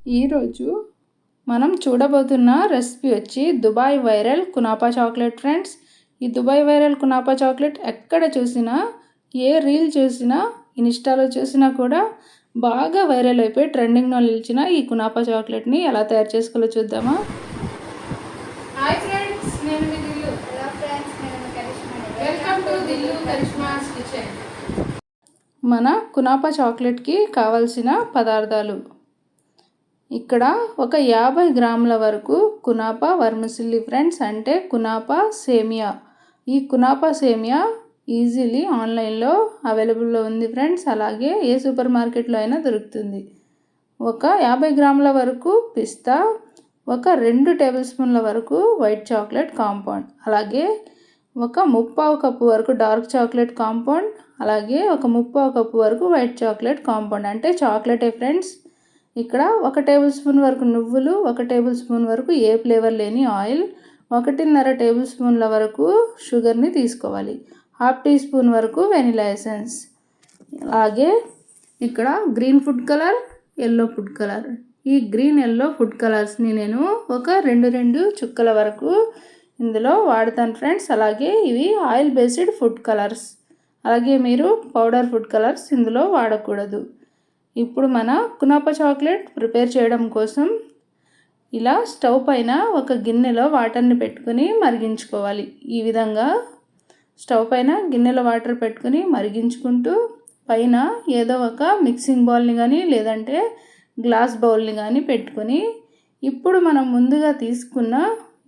ఈరోజు మనం చూడబోతున్న రెసిపీ వచ్చి Dubai viral kunafa chocolate friends. ఈ దుబాయ్ వైరల్ కునాఫా చాక్లెట్ ఎక్కడ చూసినా, ఏ రీల్ చూసినా, ఇన్స్టాలో చూసినా కూడా బాగా వైరల్ అయిపోయి ట్రెండింగ్లో నిలిచిన ఈ కునాఫా చాక్లెట్ని ఎలా తయారు చేసుకోవాలో చూద్దామా. హాయ్ ఫ్రెండ్స్, నేను మీ దిల్లు. హలో ఫ్రెండ్స్, నేను మీ Karishma. Welcome to Dillu Karishma's kitchen. మన కునాఫా చాక్లెట్కి కావలసిన పదార్థాలు ఇక్కడ ఒక 50 గ్రాముల వరకు కునాఫా వర్మిసిల్లీ ఫ్రెండ్స్, అంటే కునాఫా సేమియా. ఈ కునాఫా సేమియా ఈజీలీ ఆన్లైన్లో అవైలబుల్లో ఉంది ఫ్రెండ్స్, అలాగే ఏ సూపర్ మార్కెట్లో అయినా దొరుకుతుంది. ఒక 50 గ్రాముల వరకు పిస్తా, ఒక 2 టేబుల్ స్పూన్ల వరకు వైట్ చాక్లెట్ కాంపౌండ్, అలాగే ఒక 3/4 కప్పు వరకు డార్క్ చాక్లెట్ కాంపౌండ్, అలాగే ఒక 3/4 కప్పు వరకు వైట్ చాక్లెట్ కాంపౌండ్, అంటే చాక్లెటే ఫ్రెండ్స్. ఇక్కడ 1 టేబుల్ స్పూన్ వరకు నువ్వులు, 1 టేబుల్ స్పూన్ వరకు ఏ ఫ్లేవర్ లేని ఆయిల్, 1.5 టేబుల్ స్పూన్ల వరకు షుగర్ని తీసుకోవాలి, 1/2 టీ స్పూన్ వరకు వెనిలా ఎసెన్స్, అలాగే ఇక్కడ green food colour, yellow food colour. ఈ గ్రీన్ ఎల్లో ఫుడ్ కలర్స్ని నేను ఒక 2 చుక్కల వరకు ఇందులో వాడతాను ఫ్రెండ్స్. అలాగే ఇవి ఆయిల్ బేస్డ్ ఫుడ్ కలర్స్, అలాగే మీరు పౌడర్ ఫుడ్ కలర్స్ ఇందులో వాడకూడదు. ఇప్పుడు మన కునాఫా చాక్లెట్ ప్రిపేర్ చేయడం కోసం ఇలా స్టవ్ పైన ఒక గిన్నెలో వాటర్ని పెట్టుకుని మరిగించుకోవాలి. ఈ విధంగా స్టవ్ పైన గిన్నెలో వాటర్ పెట్టుకుని మరిగించుకుంటూ పైన ఏదో ఒక మిక్సింగ్ బౌల్ని కానీ లేదంటే గ్లాస్ బౌల్ని కానీ పెట్టుకొని, ఇప్పుడు మనం ముందుగా తీసుకున్న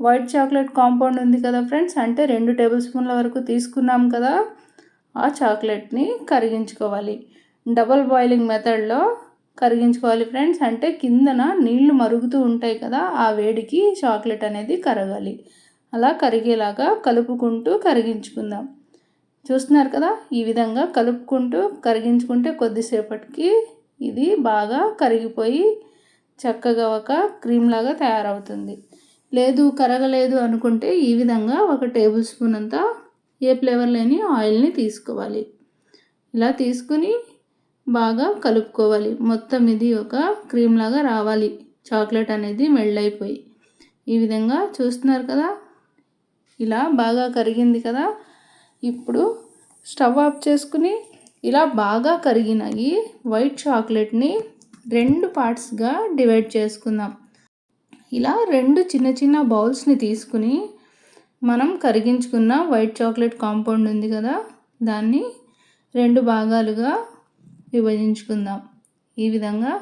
వైట్ చాక్లెట్ కాంపౌండ్ ఉంది కదా ఫ్రెండ్స్, అంటే 2 టేబుల్ స్పూన్ల వరకు తీసుకున్నాం కదా, ఆ చాక్లెట్ని కరిగించుకోవాలి. డబల్ బాయిలింగ్ మెథడ్లో కరిగించుకోవాలి ఫ్రెండ్స్, అంటే కిందన నీళ్లు మరుగుతూ ఉంటాయి కదా, ఆ వేడికి చాక్లెట్ అనేది కరగాలి. అలా కరిగేలాగా కలుపుకుంటూ కరిగించుకుందాం. చూస్తున్నారు కదా, ఈ విధంగా కలుపుకుంటూ కరిగించుకుంటే కొద్దిసేపటికి ఇది బాగా కరిగిపోయి చక్కగా ఒక క్రీమ్ లాగా తయారవుతుంది. లేదు కరగలేదు అనుకుంటే ఈ విధంగా 1 టేబుల్ స్పూన్ అంతా ఏ ఫ్లేవర్ లేని ఆయిల్ని తీసుకోవాలి. ఇలా తీసుకుని బాగా కలుపుకోవాలి. మొత్తం ఇది ఒక క్రీమ్ లాగా రావాలి, చాక్లెట్ అనేది మెల్ట్ అయిపోయి. ఈ విధంగా చూస్తున్నారు కదా, ఇలా బాగా కరిగింది కదా. ఇప్పుడు స్టవ్ ఆఫ్ చేసుకుని ఇలా బాగా కరిగిన ఈ వైట్ చాక్లెట్ని 2 పార్ట్స్గా డివైడ్ చేసుకుందాం. ఇలా 2 చిన్న చిన్న బౌల్స్ని తీసుకుని మనం కరిగించుకున్న వైట్ చాక్లెట్ కాంపౌండ్ ఉంది కదా, దాన్ని 2 భాగాలుగా విభజించుకుందాం. ఈ విధంగా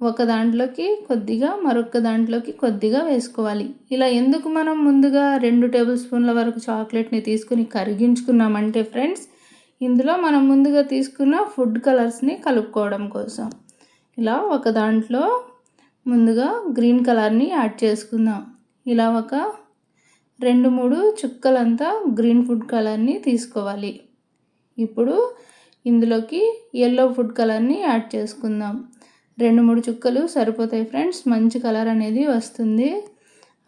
ఒక దాంట్లోకి కొద్దిగా, మరొక దాంట్లోకి కొద్దిగా వేసుకోవాలి. ఇలా ఎందుకు మనం ముందుగా 2 టేబుల్ స్పూన్ల వరకు చాక్లెట్ని తీసుకుని కరిగించుకున్నామంటే ఫ్రెండ్స్, ఇందులో మనం ముందుగా తీసుకున్న ఫుడ్ కలర్స్ని కలుపుకోవడం కోసం. ఇలా ఒక దాంట్లో ముందుగా గ్రీన్ కలర్ని యాడ్ చేసుకుందాం. ఇలా ఒక 2-3 చుక్కలంతా గ్రీన్ ఫుడ్ కలర్ని తీసుకోవాలి. ఇప్పుడు ఇందులోకి ఎల్లో ఫుడ్ కలర్ని యాడ్ చేసుకుందాం. 2-3 చుక్కలు సరిపోతాయి ఫ్రెండ్స్, మంచి కలర్ అనేది వస్తుంది.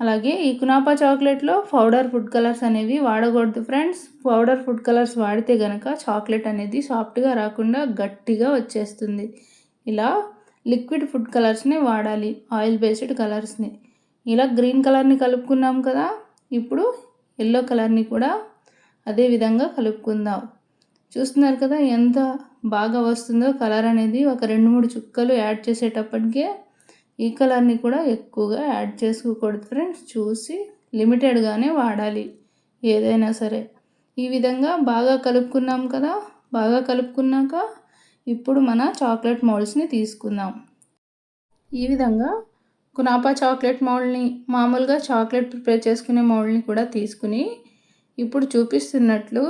అలాగే ఈ కునాఫా చాక్లెట్లో పౌడర్ ఫుడ్ కలర్స్ అనేవి వాడకూడదు ఫ్రెండ్స్. పౌడర్ ఫుడ్ కలర్స్ వాడితే కనుక చాక్లెట్ అనేది సాఫ్ట్గా రాకుండా గట్టిగా వచ్చేస్తుంది. ఇలా లిక్విడ్ ఫుడ్ కలర్స్ని వాడాలి, ఆయిల్ బేస్డ్ కలర్స్ని. ఇలా గ్రీన్ కలర్ని కలుపుకున్నాం కదా, ఇప్పుడు ఎల్లో కలర్ని కూడా అదే విధంగా కలుపుకుందాం. చూస్తున్నారు కదా ఎంత బాగా వస్తుందో కలర్ అనేది. ఒక 2-3 చుక్కలు యాడ్ చేసేటప్పటికే ఈ కలర్ని కూడా ఎక్కువగా యాడ్ చేసుకోకూడదు ఫ్రెండ్స్, చూసి లిమిటెడ్గానే వాడాలి ఏదైనా సరే. ఈ విధంగా బాగా కలుపుకున్నాం కదా. బాగా కలుపుకున్నాక ఇప్పుడు మన చాక్లెట్ మౌల్డ్స్ని తీసుకుందాం. ఈ విధంగా కునాఫా చాక్లెట్ మౌల్డ్ని, మామూలుగా చాక్లెట్ ప్రిపేర్ చేసుకునే మౌల్డ్ని కూడా తీసుకుని ఇప్పుడు చూపిస్తున్నట్లు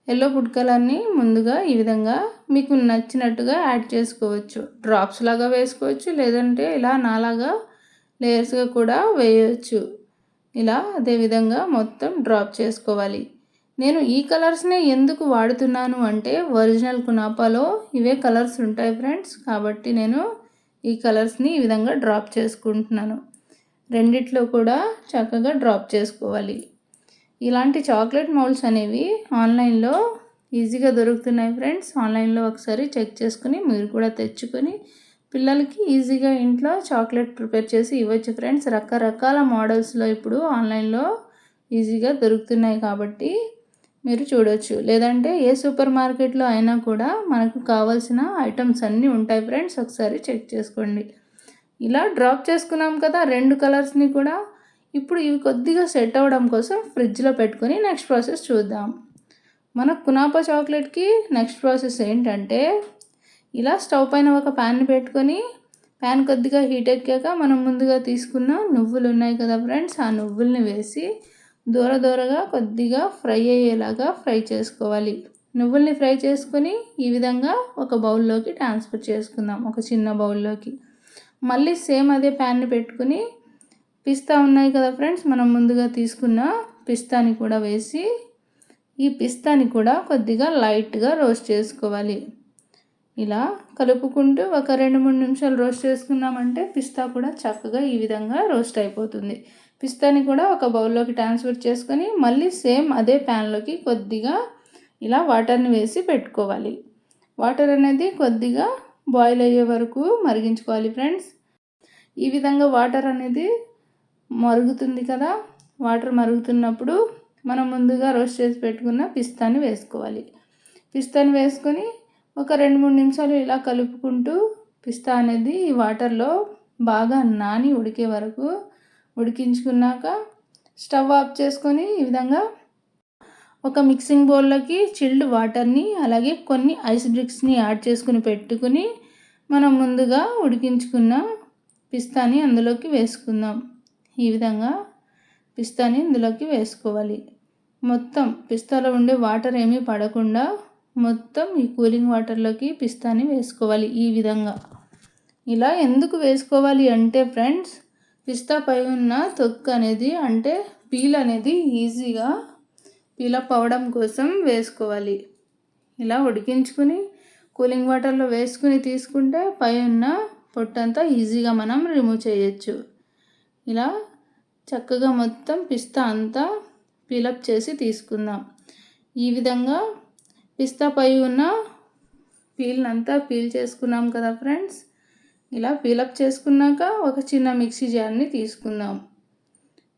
ఎల్లో ఫుడ్ కలర్ని ముందుగా ఈ విధంగా మీకు నచ్చినట్టుగా యాడ్ చేసుకోవచ్చు. డ్రాప్స్ లాగా వేసుకోవచ్చు, లేదంటే ఇలా నాలాగా లేయర్స్గా కూడా వేయవచ్చు. ఇలా అదే విధంగా మొత్తం డ్రాప్ చేసుకోవాలి. నేను ఈ కలర్స్నే ఎందుకు వాడుతున్నాను అంటే, ఒరిజినల్ కునాఫాలో ఇవే కలర్స్ ఉంటాయి ఫ్రెండ్స్, కాబట్టి నేను ఈ కలర్స్ని ఈ విధంగా డ్రాప్ చేసుకుంటున్నాను. రెండిట్లో కూడా చక్కగా డ్రాప్ చేసుకోవాలి. ఇలాంటి చాక్లెట్ మౌల్డ్స్ అనేవి ఆన్లైన్లో ఈజీగా దొరుకుతున్నాయి ఫ్రెండ్స్. ఆన్లైన్లో ఒకసారి చెక్ చేసుకుని మీరు కూడా తెచ్చుకొని పిల్లలకి ఈజీగా ఇంట్లో చాక్లెట్ ప్రిపేర్ చేసి ఇవ్వచ్చు ఫ్రెండ్స్. రకరకాల మోడల్స్లో ఇప్పుడు ఆన్లైన్లో ఈజీగా దొరుకుతున్నాయి కాబట్టి మీరు చూడొచ్చు. లేదంటే ఏ సూపర్ మార్కెట్లో అయినా కూడా మనకు కావాల్సిన ఐటమ్స్ అన్నీ ఉంటాయి ఫ్రెండ్స్. ఒకసారి చెక్ చేసుకోండి. ఇలా డ్రాప్ చేసుకున్నాం కదా 2 కలర్స్ని కూడా. ఇప్పుడు ఇవి కొద్దిగా సెట్ అవ్వడం కోసం ఫ్రిడ్జ్లో పెట్టుకొని నెక్స్ట్ ప్రాసెస్ చూద్దాం. మన కునాఫా చాక్లెట్కి నెక్స్ట్ ప్రాసెస్ ఏంటంటే, ఇలా స్టవ్ పైన ఒక ప్యాన్ని పెట్టుకొని ప్యాన్ కొద్దిగా హీట్ ఎక్కాక మనం ముందుగా తీసుకున్న నువ్వులు ఉన్నాయి కదా ఫ్రెండ్స్, ఆ నువ్వుల్ని వేసి దూరగా కొద్దిగా ఫ్రై అయ్యేలాగా ఫ్రై చేసుకోవాలి. నువ్వుల్ని ఫ్రై చేసుకొని ఈ విధంగా ఒక బౌల్లోకి ట్రాన్స్ఫర్ చేసుకుందాం, ఒక చిన్న బౌల్లోకి. మళ్ళీ సేమ్ అదే ప్యాన్ని పెట్టుకుని పిస్తా ఉన్నాయి కదా ఫ్రెండ్స్, మనం ముందుగా తీసుకున్న పిస్తాని కూడా వేసి ఈ పిస్తాని కూడా కొద్దిగా లైట్గా రోస్ట్ చేసుకోవాలి. ఇలా కలుపుకుంటూ ఒక 2-3 నిమిషాలు రోస్ట్ చేసుకున్నామంటే పిస్తా కూడా చక్కగా ఈ విధంగా రోస్ట్ అయిపోతుంది. పిస్తాని కూడా ఒక బౌల్లోకి ట్రాన్స్ఫర్ చేసుకొని మళ్ళీ సేమ్ అదే ప్యాన్లోకి కొద్దిగా ఇలా వాటర్ని వేసి పెట్టుకోవాలి. వాటర్ అనేది కొద్దిగా బాయిల్ అయ్యే వరకు మరిగించుకోవాలి ఫ్రెండ్స్. ఈ విధంగా వాటర్ అనేది మరుగుతుంది కదా, వాటర్ మరుగుతున్నప్పుడు మనం ముందుగా రోస్ట్ చేసి పెట్టుకున్న పిస్తాని వేసుకోవాలి. పిస్తాని వేసుకొని ఒక 2-3 నిమిషాలు ఇలా కలుపుకుంటూ పిస్తా అనేది ఈ వాటర్లో బాగా నాని ఉడికే వరకు ఉడికించుకున్నాక స్టవ్ ఆఫ్ చేసుకొని ఈ విధంగా ఒక మిక్సింగ్ బౌల్లోకి చిల్డ్ వాటర్ని అలాగే కొన్ని ఐస్ బ్రిక్స్ని యాడ్ చేసుకుని పెట్టుకుని మనం ముందుగా ఉడికించుకున్న పిస్తాని అందులోకి వేసుకుందాం. ఈ విధంగా పిస్తాని ఇందులోకి వేసుకోవాలి. మొత్తం పిస్తాలో ఉండే వాటర్ ఏమీ పడకుండా మొత్తం ఈ కూలింగ్ వాటర్లోకి పిస్తాని వేసుకోవాలి. ఈ విధంగా ఇలా ఎందుకు వేసుకోవాలి అంటే ఫ్రెండ్స్, పిస్తా పై ఉన్న తొక్కు అనేది అంటే పీల్ అనేది ఈజీగా పీలప్ అవ్వడం కోసం వేసుకోవాలి. ఇలా ఉడికించుకుని కూలింగ్ వాటర్లో వేసుకుని తీసుకుంటే పై ఉన్న పొట్టంతా ఈజీగా మనం రిమూవ్ చేయొచ్చు. ఇలా చక్కగా మొత్తం పిస్తా అంతా పీలప్ చేసి తీసుకుందాం. ఈ విధంగా పిస్తా పై ఉన్న పీల్నంతా పీల్ చేసుకున్నాం కదా ఫ్రెండ్స్. ఇలా పీలప్ చేసుకున్నాక ఒక చిన్న మిక్సీ జార్ని తీసుకుందాం.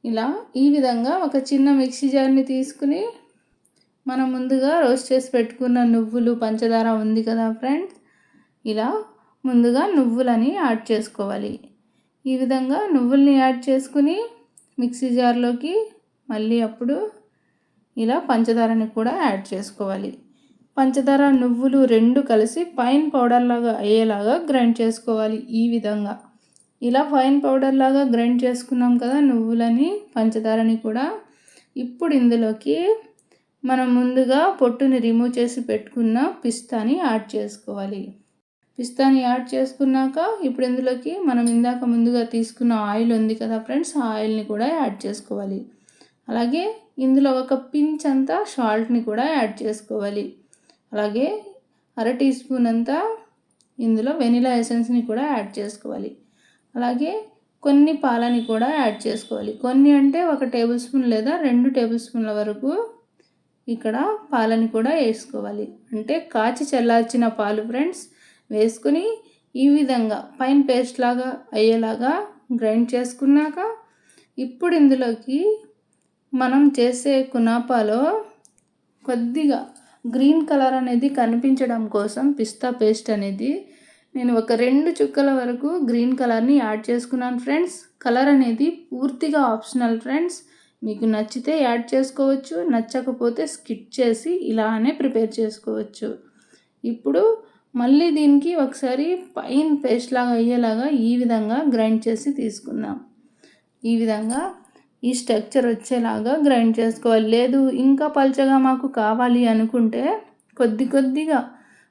ఇలా ఈ విధంగా ఒక చిన్న మిక్సీ జార్ని తీసుకుని మనం ముందుగా రోస్ట్ చేసి పెట్టుకున్న నువ్వులు పంచదార ఉంది కదా ఫ్రెండ్స్, ఇలా ముందుగా నువ్వులని యాడ్ చేసుకోవాలి. ఈ విధంగా నువ్వుల్ని యాడ్ చేసుకుని మిక్సీ జార్లోకి మళ్ళీ అప్పుడు ఇలా పంచదారని కూడా యాడ్ చేసుకోవాలి. పంచదార నువ్వులు 2 కలిసి ఫైన్ పౌడర్ లాగా అయ్యేలాగా గ్రైండ్ చేసుకోవాలి. ఈ విధంగా ఇలా ఫైన్ పౌడర్ లాగా గ్రైండ్ చేసుకున్నాం కదా నువ్వులని పంచదారని కూడా. ఇప్పుడు ఇందులోకి మనం ముందుగా పొట్టుని రిమూవ్ చేసి పెట్టుకున్న పిస్తాని యాడ్ చేసుకోవాలి. పిస్తాని యాడ్ చేసుకున్నాక ఇప్పుడు ఇందులోకి మనం ఇందాక ముందుగా తీసుకున్న ఆయిల్ ఉంది కదా ఫ్రెండ్స్, ఆ ఆయిల్ని కూడా యాడ్ చేసుకోవాలి. అలాగే ఇందులో ఒక పించ్ అంతా సాల్ట్ని కూడా యాడ్ చేసుకోవాలి. అలాగే 1/2 టీ స్పూన్ అంతా ఇందులో వెనిలా ఎసెన్స్ని కూడా యాడ్ చేసుకోవాలి. అలాగే కొన్ని పాలని కూడా యాడ్ చేసుకోవాలి. కొన్ని అంటే 1 టేబుల్ స్పూన్ లేదా 2 టేబుల్ స్పూన్ల వరకు ఇక్కడ పాలని కూడా వేసుకోవాలి. అంటే కాచి చల్లార్చిన పాలు ఫ్రెండ్స్ వేసుకుని ఈ విధంగా ఫైన్ పేస్ట్ లాగా అయ్యేలాగా గ్రైండ్ చేసుకున్నాక ఇప్పుడు ఇందులోకి మనం చేసే కునాఫాలో కొద్దిగా గ్రీన్ కలర్ అనేది కనిపించడం కోసం పిస్తా పేస్ట్ అనేది నేను ఒక 2 చుక్కల వరకు గ్రీన్ కలర్ని యాడ్ చేసుకున్నాను ఫ్రెండ్స్. కలర్ అనేది పూర్తిగా ఆప్షనల్ ఫ్రెండ్స్, మీకు నచ్చితే యాడ్ చేసుకోవచ్చు, నచ్చకపోతే స్కిప్ చేసి ఇలానే ప్రిపేర్ చేసుకోవచ్చు. ఇప్పుడు మళ్ళీ దీనికి ఒకసారి ఫైన్ పేస్ట్ లాగా అయ్యేలాగా ఈ విధంగా గ్రైండ్ చేసి తీసుకుందాం. ఈ విధంగా ఈ స్ట్రక్చర్ వచ్చేలాగా గ్రైండ్ చేసుకోవాలి. లేదు ఇంకా పల్చగా మాకు కావాలి అనుకుంటే కొద్దిగా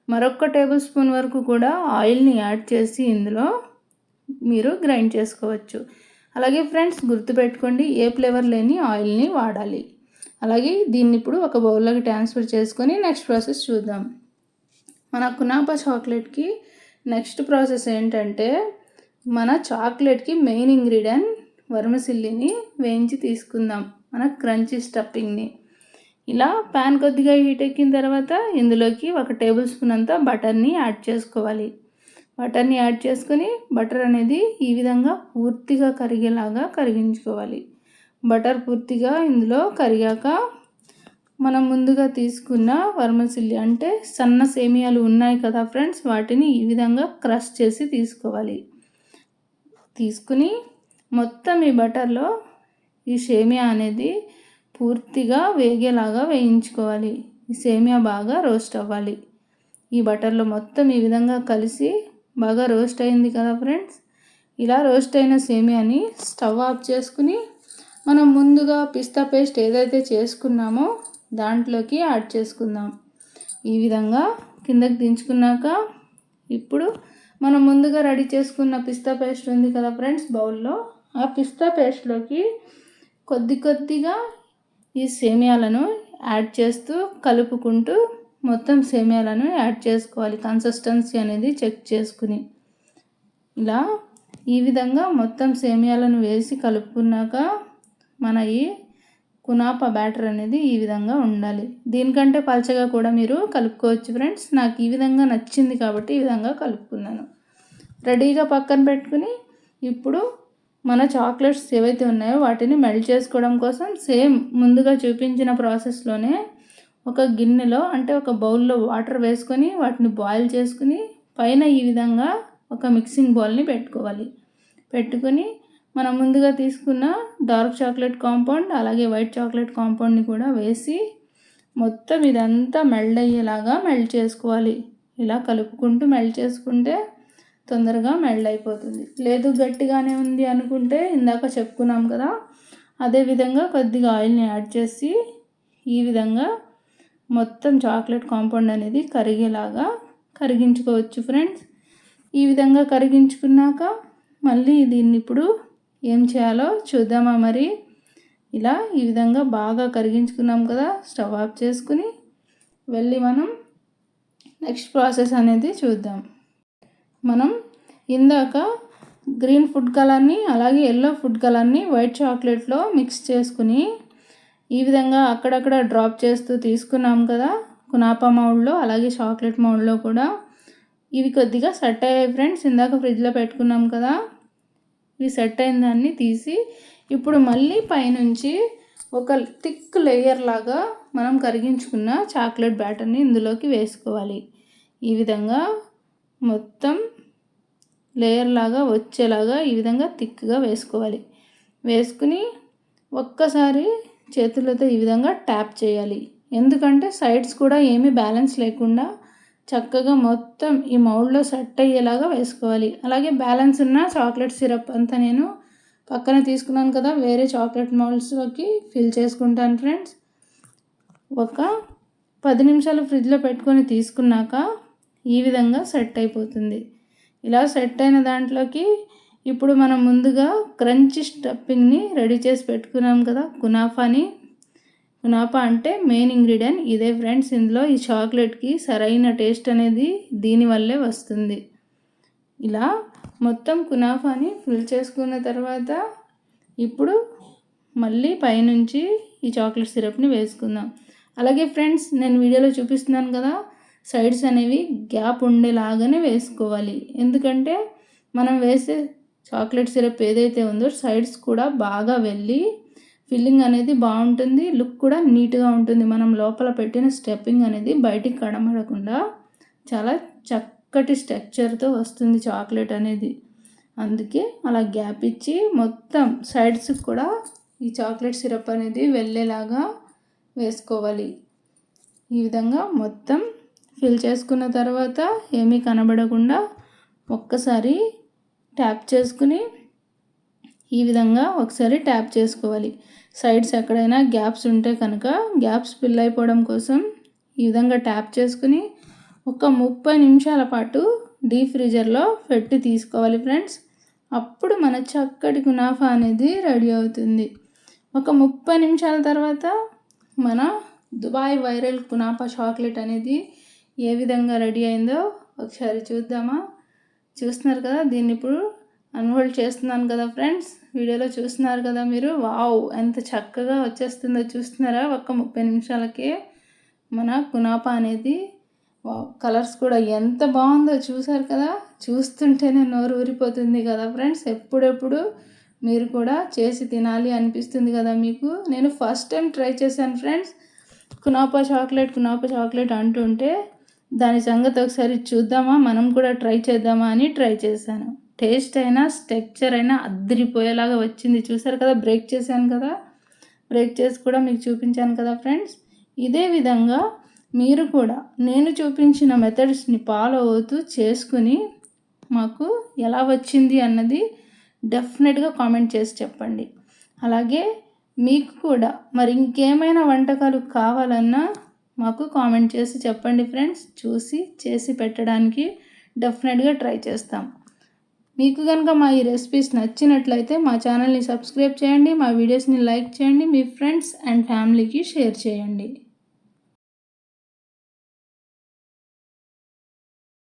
మరొక టేబుల్ స్పూన్ వరకు కూడా ఆయిల్ని యాడ్ చేసి ఇందులో మీరు గ్రైండ్ చేసుకోవచ్చు. అలాగే ఫ్రెండ్స్ గుర్తుపెట్టుకోండి, ఏ ఫ్లేవర్ లేని ఆయిల్ని వాడాలి. అలాగే దీన్ని ఇప్పుడు ఒక బౌల్లోకి ట్రాన్స్ఫర్ చేసుకొని నెక్స్ట్ ప్రాసెస్ చూద్దాం. మన కునాఫా చాక్లెట్కి నెక్స్ట్ ప్రాసెస్ ఏంటంటే, మన చాక్లెట్కి మెయిన్ ఇంగ్రీడియంట్ వర్మసిల్లిని వేయించి తీసుకుందాం, మన క్రంచీ స్టఫింగ్ని. ఇలా ప్యాన్ కొద్దిగా హీట్ ఎక్కిన తర్వాత ఇందులోకి 1 టేబుల్ స్పూన్ అంతా బటర్ని యాడ్ చేసుకోవాలి. బటర్ని యాడ్ చేసుకొని బటర్ అనేది ఈ విధంగా పూర్తిగా కరిగేలాగా కరిగించుకోవాలి. బటర్ పూర్తిగా ఇందులో కరిగాక మనం ముందుగా తీసుకున్న వర్మసిల్లి అంటే సన్న సేమియాలు ఉన్నాయి కదా ఫ్రెండ్స్, వాటిని ఈ విధంగా క్రష్ చేసి తీసుకోవాలి. తీసుకుని మొత్తం ఈ బటర్లో ఈ సేమియా అనేది పూర్తిగా వేగేలాగా వేయించుకోవాలి. ఈ సేమియా బాగా రోస్ట్ అవ్వాలి. ఈ బటర్లో మొత్తం ఈ విధంగా కలిసి బాగా రోస్ట్ అయింది కదా ఫ్రెండ్స్. ఇలా రోస్ట్ అయిన సేమియాని స్టవ్ ఆఫ్ చేసుకుని మనం ముందుగా పిస్తా పేస్ట్ ఏదైతే చేసుకున్నామో దాంట్లోకి యాడ్ చేసుకుందాం. ఈ విధంగా కిందకి దించుకున్నాక ఇప్పుడు మనం ముందుగా రెడీ చేసుకున్న పిస్తా పేస్ట్ ఉంది కదా ఫ్రెండ్స్ బౌల్లో, ఆ పిస్తా పేస్ట్లోకి కొద్దిగా ఈ సేమియాలను యాడ్ చేస్తూ కలుపుకుంటూ మొత్తం సేమియాలను యాడ్ చేసుకోవాలి. కన్సిస్టెన్సీ అనేది చెక్ చేసుకుని ఇలా ఈ విధంగా మొత్తం సేమియాలను వేసి కలుపుకున్నాక మన ఈ కునాఫా బ్యాటర్ అనేది ఈ విధంగా ఉండాలి. దీనికంటే పలచగా కూడా మీరు కలుపుకోవచ్చు ఫ్రెండ్స్. నాకు ఈ విధంగా నచ్చింది కాబట్టి ఈ విధంగా కలుపుకున్నాను. రెడీగా పక్కన పెట్టుకుని ఇప్పుడు మన చాక్లెట్స్ ఏవైతే ఉన్నాయో వాటిని మెల్ట్ చేసుకోవడం కోసం సేమ్ ముందుగా చూపించిన ప్రాసెస్లోనే ఒక గిన్నెలో అంటే ఒక బౌల్లో వాటర్ వేసుకొని వాటిని బాయిల్ చేసుకుని పైన ఈ విధంగా ఒక మిక్సింగ్ బౌల్ని పెట్టుకోవాలి. పెట్టుకొని మనం ముందుగా తీసుకున్న డార్క్ చాక్లెట్ కాంపౌండ్ అలాగే వైట్ చాక్లెట్ కాంపౌండ్ని కూడా వేసి మొత్తం ఇదంతా మెల్ట్ అయ్యేలాగా మెల్ట్ చేసుకోవాలి. ఇలా కలుపుకుంటూ మెల్ట్ చేసుకుంటే తొందరగా మెల్ట్ అయిపోతుంది. లేదు గట్టిగానే ఉంది అనుకుంటే ఇందాక చెప్పుకున్నాం కదా, అదేవిధంగా కొద్దిగా ఆయిల్ని యాడ్ చేసి ఈ విధంగా మొత్తం చాక్లెట్ కాంపౌండ్ అనేది కరిగేలాగా కరిగించుకోవచ్చు ఫ్రెండ్స్. ఈ విధంగా కరిగించుకున్నాక మళ్ళీ దీన్ని ఇప్పుడు ఏం చేయాలో చూద్దామా మరి. ఇలా ఈ విధంగా బాగా కరిగించుకున్నాం కదా, స్టవ్ ఆఫ్ చేసుకుని వెళ్ళి మనం నెక్స్ట్ ప్రాసెస్ అనేది చూద్దాం. మనం ఇందాక గ్రీన్ ఫుడ్ కలర్ని అలాగే ఎల్లో ఫుడ్ కలర్ని వైట్ చాక్లెట్లో మిక్స్ చేసుకుని ఈ విధంగా అక్కడక్కడ డ్రాప్ చేస్తూ తీసుకున్నాం కదా కునాఫా మౌల్డ్లో అలాగే చాక్లెట్ మౌల్డ్లో కూడా. ఇవి కొద్దిగా సెట్ అయ్యాయి ఫ్రెండ్స్. ఇందాక ఫ్రిడ్జ్లో పెట్టుకున్నాం కదా, ఇవి సెట్ అయిన దాన్ని తీసి ఇప్పుడు మళ్ళీ పైనుంచి ఒక థిక్ లేయర్ లాగా మనం కరిగించుకున్న చాక్లెట్ బ్యాటర్ని ఇందులోకి వేసుకోవాలి. ఈ విధంగా మొత్తం లేయర్ లాగా వచ్చేలాగా ఈ విధంగా థిక్గా వేసుకోవాలి. వేసుకుని ఒక్కసారి చేతులతో ఈ విధంగా ట్యాప్ చేయాలి. ఎందుకంటే సైడ్స్ కూడా ఏమీ బ్యాలెన్స్ లేకుండా చక్కగా మొత్తం ఈ మౌల్డ్లో సెట్ అయ్యేలాగా వేసుకోవాలి. అలాగే బ్యాలెన్స్ ఉన్న చాక్లెట్ సిరప్ అంతా నేను పక్కన తీసుకున్నాను కదా, వేరే చాక్లెట్ మౌల్డ్స్లోకి ఫిల్ చేసుకుంటాను ఫ్రెండ్స్. ఒక 10 నిమిషాలు ఫ్రిడ్జ్లో పెట్టుకొని తీసుకున్నాక ఈ విధంగా సెట్ అయిపోతుంది. ఇలా సెట్ అయిన దాంట్లోకి ఇప్పుడు మనం ముందుగా క్రంచీ స్టఫింగ్ని రెడీ చేసి పెట్టుకున్నాం కదా కునాఫాని. కునాఫా అంటే మెయిన్ ఇంగ్రీడియంట్ ఇదే ఫ్రెండ్స్. ఇందులో ఈ చాక్లెట్కి సరైన టేస్ట్ అనేది దీనివల్లే వస్తుంది. ఇలా మొత్తం కునాఫాని ఫిల్ చేసుకున్న తర్వాత ఇప్పుడు మళ్ళీ పైనుంచి ఈ చాక్లెట్ సిరప్ని వేసుకుందాం. అలాగే ఫ్రెండ్స్ నేను వీడియోలో చూపిస్తున్నాను కదా, సైడ్స్ అనేవి గ్యాప్ ఉండేలాగానే వేసుకోవాలి. ఎందుకంటే మనం వేసే చాక్లెట్ సిరప్ ఏదైతే ఉందో సైడ్స్ కూడా బాగా వెళ్ళి ఫిల్లింగ్ అనేది బాగుంటుంది, లుక్ కూడా నీట్గా ఉంటుంది. మనం లోపల పెట్టిన స్టఫింగ్ అనేది బయటికి కనబడకుండా చాలా చక్కటి స్ట్రక్చర్తో వస్తుంది చాక్లెట్ అనేది. అందుకే అలా గ్యాప్ ఇచ్చి మొత్తం సైడ్స్కి కూడా ఈ చాక్లెట్ సిరప్ అనేది వెళ్ళేలాగా వేసుకోవాలి. ఈ విధంగా మొత్తం ఫిల్ చేసుకున్న తర్వాత ఏమీ కనబడకుండా ఒక్కసారి ట్యాప్ చేసుకుని ఈ విధంగా ఒకసారి ట్యాప్ చేసుకోవాలి. సైడ్స్ ఎక్కడైనా గ్యాప్స్ ఉంటే కనుక గ్యాప్స్ ఫిల్ అయిపోవడం కోసం ఈ విధంగా ట్యాప్ చేసుకుని ఒక 30 నిమిషాల పాటు డీప్ ఫ్రీజర్లో పెట్టి తీసుకోవాలి ఫ్రెండ్స్. అప్పుడు మన చక్కటి కునాఫా అనేది రెడీ అవుతుంది. ఒక 30 నిమిషాల తర్వాత మన దుబాయ్ వైరల్ కునాఫా చాక్లెట్ అనేది ఏ విధంగా రెడీ అయిందో ఒకసారి చూద్దామా. చూస్తున్నారు కదా, దీన్ని ఇప్పుడు అన్హోల్డ్ చేస్తున్నాను కదా ఫ్రెండ్స్, వీడియోలో చూస్తున్నారు కదా మీరు. వావ్, ఎంత చక్కగా వచ్చేస్తుందో చూస్తున్నారా. ఒక 30 నిమిషాలకే మన కునాఫా అనేది వావ్! కలర్స్ కూడా ఎంత బాగుందో చూసారు కదా, చూస్తుంటేనే నోరు ఊరిపోతుంది కదా ఫ్రెండ్స్. ఎప్పుడెప్పుడు మీరు కూడా చేసి తినాలి అనిపిస్తుంది కదా మీకు. నేను ఫస్ట్ టైం ట్రై చేశాను ఫ్రెండ్స్. కునాఫా చాక్లెట్ అంటుంటే దాని సంగతి ఒకసారి చూద్దామా, మనం కూడా ట్రై చేద్దామా అని ట్రై చేశాను. టేస్ట్ అయినా స్ట్రక్చర్ అయినా అద్దరిపోయేలాగా వచ్చింది. చూసారు కదా, బ్రేక్ చేశాను కదా, బ్రేక్ చేసి కూడా మీకు చూపించాను కదా ఫ్రెండ్స్. ఇదే విధంగా మీరు కూడా నేను చూపించిన మెథడ్స్ని ఫాలో అవుతూ చేసుకుని మాకు ఎలా వచ్చింది అన్నది డెఫినెట్గా కామెంట్ చేసి చెప్పండి. అలాగే మీకు కూడా మరి ఇంకేమైనా వంటకాలు కావాలన్నా మాకు కామెంట్ చేసి చెప్పండి ఫ్రెండ్స్. చూసి చేసి పెట్టడానికి డెఫినెట్గా ట్రై చేస్తాం. మీకు కనుక మా ఈ రెసిపీస్ నచ్చినట్లయితే మా ఛానల్ని సబ్స్క్రైబ్ చేయండి, మా వీడియోస్ని లైక్ చేయండి, మీ ఫ్రెండ్స్ అండ్ ఫ్యామిలీకి షేర్ చేయండి.